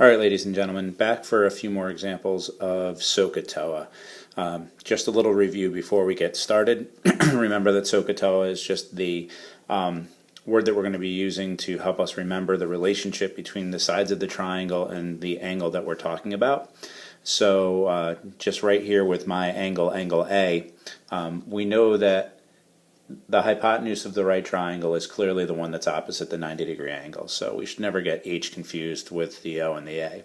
Alright, ladies and gentlemen, back for a few more examples of SOHCAHTOA. Just a little review before we get started. Remember that SOHCAHTOA is just the word that we're going to be using to help us remember the relationship between the sides of the triangle and the angle that we're talking about. So just right here with my angle A, we know that the hypotenuse of the right triangle is clearly the one that's opposite the 90-degree angle, so we should never get H confused with the O and the A.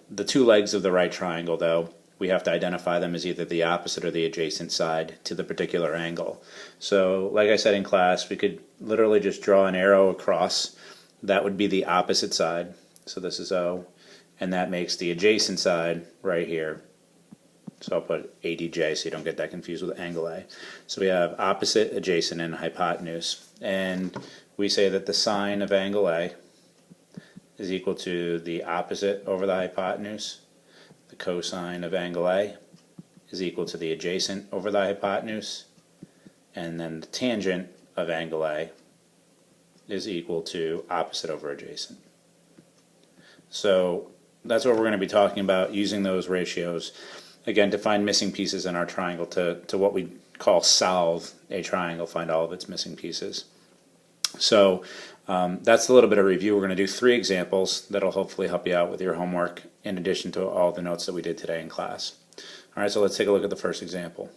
The two legs of the right triangle, though, we have to identify them as either the opposite or the adjacent side to the particular angle. So, like I said in class, we could literally just draw an arrow across. That would be the opposite side, so this is O, and that makes the adjacent side right here. So I'll put ADJ so you don't get that confused with angle A. So we have opposite, adjacent, and hypotenuse. And we say that the sine of angle A is equal to the opposite over the hypotenuse. The cosine of angle A is equal to the adjacent over the hypotenuse. And then the tangent of angle A is equal to opposite over adjacent. So that's what we're going to be talking about, using those ratios. Again, to find missing pieces in our triangle, to what we call solve a triangle, find all of its missing pieces. So that's a little bit of review. We're going to do 3 examples that'll hopefully help you out with your homework, in addition to all the notes that we did today in class. Alright, so let's take a look at the first example.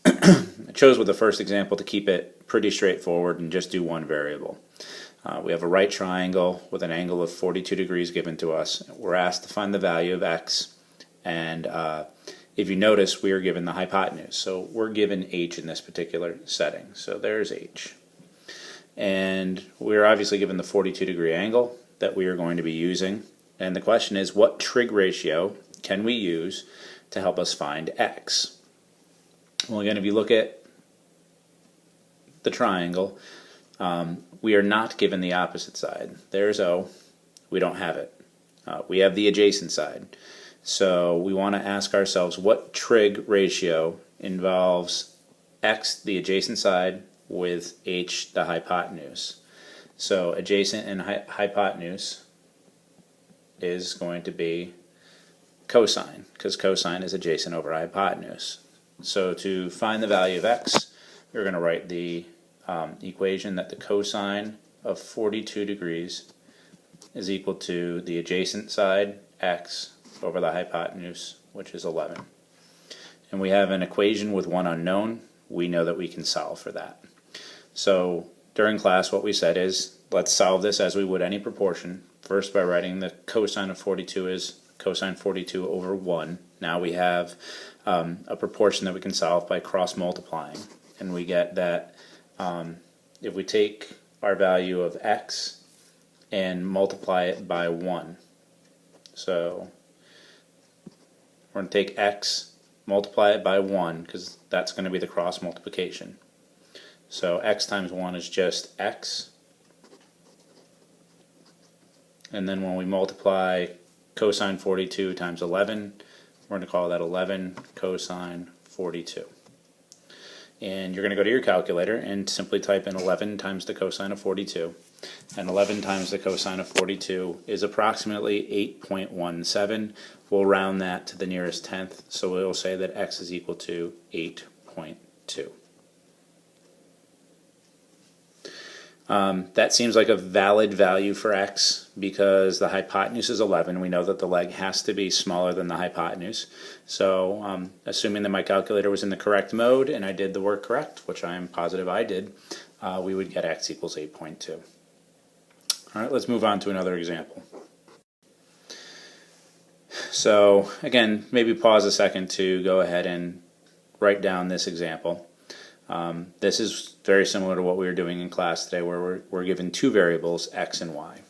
I chose with the first example to keep it pretty straightforward and just do one variable. We have a right triangle with an angle of 42 degrees given to us. We're asked to find the value of x. And if you notice, we are given the hypotenuse. So we're given h in this particular setting. So there's h. And we're obviously given the 42-degree angle that we are going to be using. And the question is, what trig ratio can we use to help us find x? Well, again, if you look at the triangle, we are not given the opposite side. There's O. We don't have it. We have the adjacent side. So we want to ask ourselves, what trig ratio involves x, the adjacent side, with h, the hypotenuse? So adjacent and hypotenuse is going to be cosine, because cosine is adjacent over hypotenuse. So to find the value of x, we're going to write the equation that the cosine of 42 degrees is equal to the adjacent side, x, over the hypotenuse, which is 11. And we have an equation with one unknown. We know that we can solve for that. So during class, what we said is, let's solve this as we would any proportion. First, by writing the cosine of 42 is cosine 42 over 1. Now we have a proportion that we can solve by cross multiplying. And we get that if we take our value of x and multiply it by 1, so we're going to take x, multiply it by 1, because that's going to be the cross multiplication. So x times 1 is just x. And then when we multiply cosine 42 times 11, we're going to call that 11 cosine 42. And you're going to go to your calculator and simply type in 11 times the cosine of 42. And 11 times the cosine of 42 is approximately 8.17. We'll round that to the nearest tenth, so we'll say that x is equal to 8.2. That seems like a valid value for x because the hypotenuse is 11. We know that the leg has to be smaller than the hypotenuse. So assuming that my calculator was in the correct mode and I did the work correct, which I am positive I did, we would get x equals 8.2. Alright, let's move on to another example. So again, maybe pause a second to go ahead and write down this example. This is very similar to what we were doing in class today, where we're given 2 variables, x and y.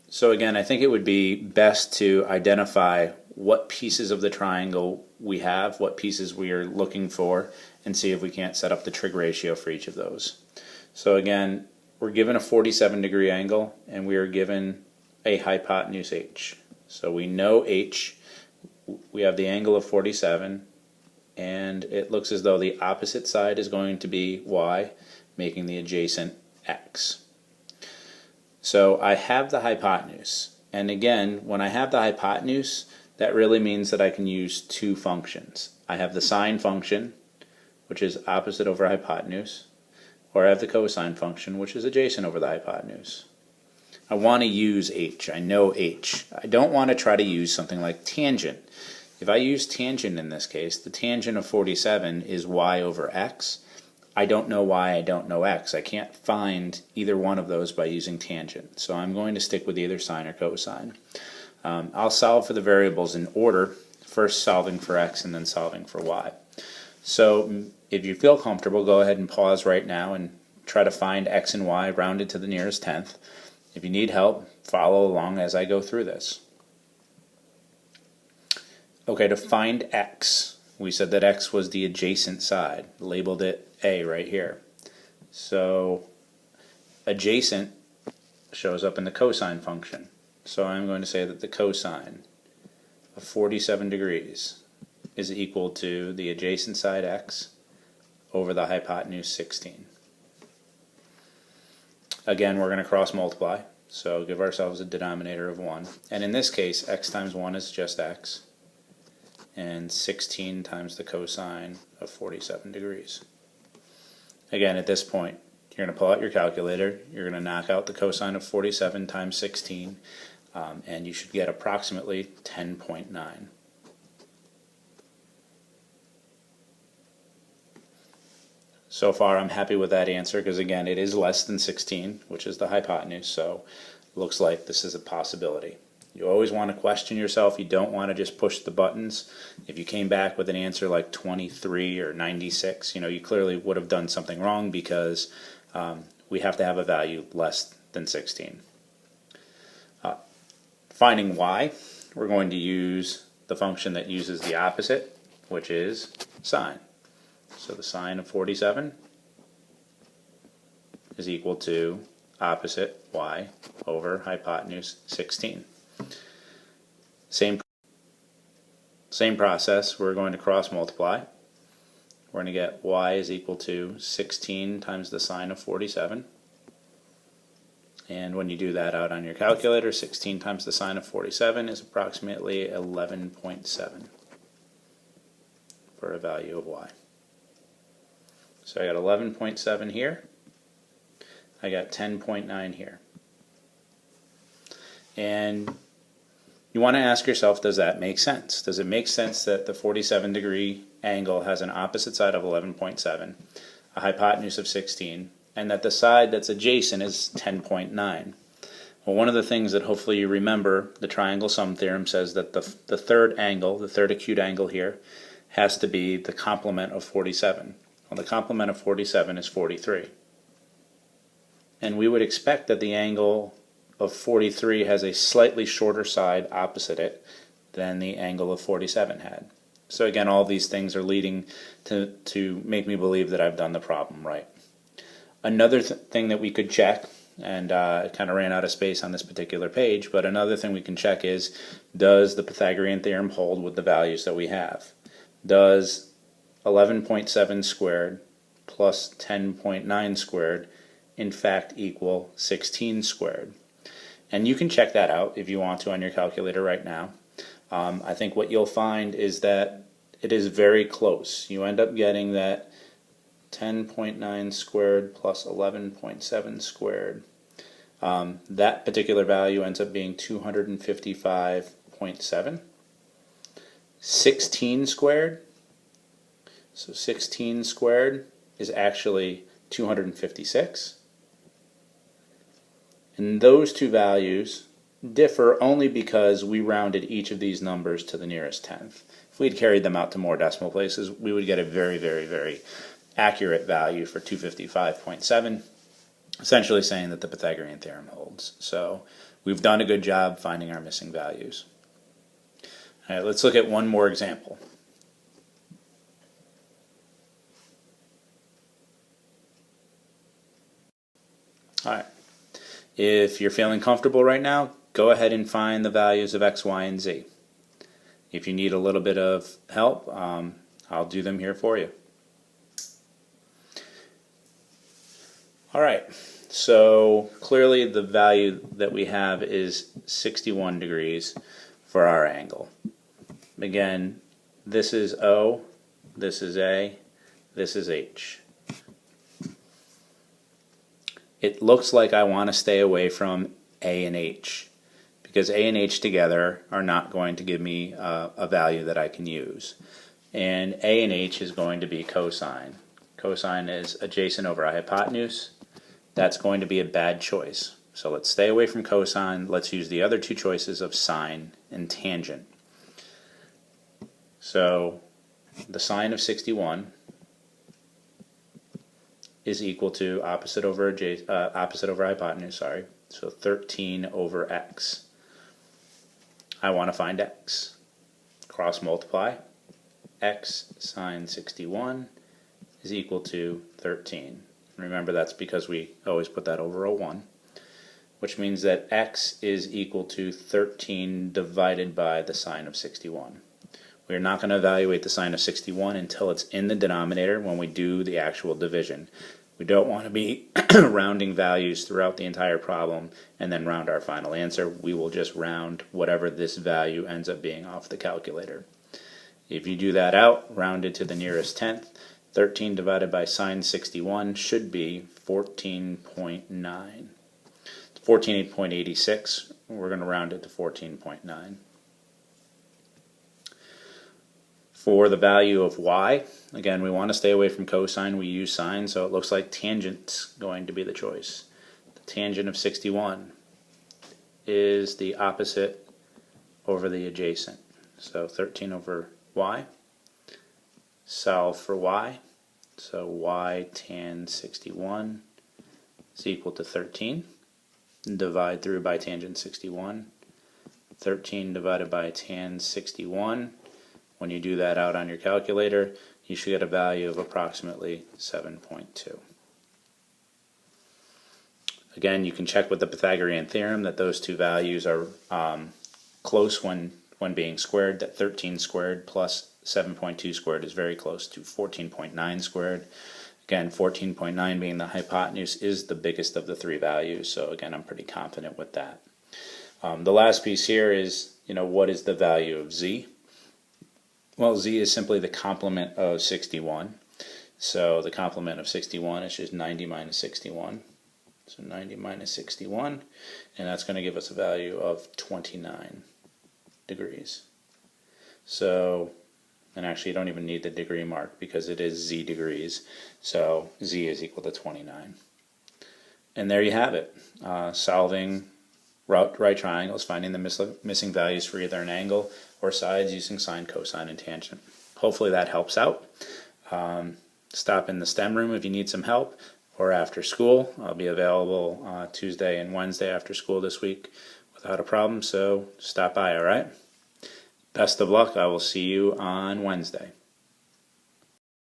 So again, I think it would be best to identify what pieces of the triangle we have, what pieces we are looking for, and see if we can't set up the trig ratio for each of those. So again, we're given a 47-degree angle, and we are given a hypotenuse h. So we know h. We have the angle of 47, and it looks as though the opposite side is going to be y, making the adjacent x. So I have the hypotenuse. And again, when I have the hypotenuse, that really means that I can use two functions. I have the sine function, which is opposite over hypotenuse, or I have the cosine function, which is adjacent over the hypotenuse. I want to use h. I know h. I don't want to try to use something like tangent. If I use tangent in this case, the tangent of 47 is y over x. I don't know y, I don't know x. I can't find either one of those by using tangent. So I'm going to stick with either sine or cosine. I'll solve for the variables in order, first solving for x and then solving for y. So if you feel comfortable, go ahead and pause right now and try to find x and y rounded to the nearest tenth. If you need help, follow along as I go through this. Okay, to find x, we said that x was the adjacent side. Labeled it a right here. So adjacent shows up in the cosine function. So I'm going to say that the cosine of 47 degrees is equal to the adjacent side x over the hypotenuse 16. Again, we're going to cross multiply, so give ourselves a denominator of 1. And in this case, x times 1 is just x, and 16 times the cosine of 47 degrees. Again, at this point, you're going to pull out your calculator, you're going to knock out the cosine of 47 times 16, and you should get approximately 10.9. So far I'm happy with that answer because again it is less than 16, which is the hypotenuse, so it looks like this is a possibility. You always want to question yourself. You don't want to just push the buttons. If you came back with an answer like 23 or 96, you clearly would have done something wrong because we have to have a value less than 16. Finding y, we're going to use the function that uses the opposite, which is sine. So the sine of 47 is equal to opposite y over hypotenuse 16. Same process, we're going to cross multiply. We're going to get y is equal to 16 times the sine of 47. And when you do that out on your calculator, 16 times the sine of 47 is approximately 11.7 for a value of y. So I got 11.7 here, I got 10.9 here. And you want to ask yourself, does that make sense? Does it make sense that the 47 degree angle has an opposite side of 11.7, a hypotenuse of 16, and that the side that's adjacent is 10.9? Well, one of the things that hopefully you remember, the triangle sum theorem says that the third angle, the third acute angle here, has to be the complement of 47. Well, the complement of 47 is 43. And we would expect that the angle of 43 has a slightly shorter side opposite it than the angle of 47 had. So again, all these things are leading to make me believe that I've done the problem right. Another thing that we could check, and I kind of ran out of space on this particular page, but another thing we can check is, does the Pythagorean theorem hold with the values that we have? Does 11.7 squared plus 10.9 squared in fact equal 16 squared? And you can check that out if you want to on your calculator right now. I think what you'll find is that it is very close. You end up getting that 10.9 squared plus 11.7 squared. That particular value ends up being 255.7. 16 squared, so 16 squared is actually 256. And those two values differ only because we rounded each of these numbers to the nearest tenth. If we'd carried them out to more decimal places, we would get a very, very, very accurate value for 255.7, essentially saying that the Pythagorean theorem holds. So we've done a good job finding our missing values. All right, let's look at one more example. All right. If you're feeling comfortable right now, go ahead and find the values of x, y, and z. If you need a little bit of help, I'll do them here for you. All right, so clearly the value that we have is 61 degrees for our angle. Again, this is O, this is A, this is H. It looks like I want to stay away from A and H, because A and H together are not going to give me a value that I can use. And A and H is going to be cosine. Cosine is adjacent over hypotenuse. That's going to be a bad choice. So let's stay away from cosine. Let's use the other two choices of sine and tangent. So the sine of 61 is equal to opposite over hypotenuse, sorry. So 13 over x. I want to find x. Cross multiply. X sine 61 is equal to 13. Remember, that's because we always put that over a 1, which means that x is equal to 13 divided by the sine of 61. We're not going to evaluate the sine of 61 until it's in the denominator when we do the actual division. We don't want to be rounding values throughout the entire problem and then round our final answer. We will just round whatever this value ends up being off the calculator. If you do that out, round it to the nearest tenth, 13 divided by sine 61 should be 14.9. 14.86. We're going to round it to 14.9. For the value of y, again, we want to stay away from cosine. We use sine, so it looks like tangent's going to be the choice. The tangent of 61 is the opposite over the adjacent. So 13 over y. Solve for y. So y tan 61 is equal to 13. Divide through by tangent 61. 13 divided by tan 61. When you do that out on your calculator, you should get a value of approximately 7.2. Again, you can check with the Pythagorean theorem that those two values are close when being squared, that 13 squared plus 7.2 squared is very close to 14.9 squared. Again, 14.9 being the hypotenuse is the biggest of the three values, so again, I'm pretty confident with that. The last piece here is, what is the value of z? Well, z is simply the complement of 61. So the complement of 61 is just 90 minus 61. So 90 minus 61, and that's going to give us a value of 29 degrees. So, and actually you don't even need the degree mark because it is z degrees. So z is equal to 29. And there you have it. Solving right triangles, finding the missing values for either an angle or sides using sine, cosine, and tangent. Hopefully that helps out. Stop in the STEM room if you need some help, or after school. I'll be available Tuesday and Wednesday after school this week without a problem, so stop by, alright? Best of luck. I will see you on Wednesday.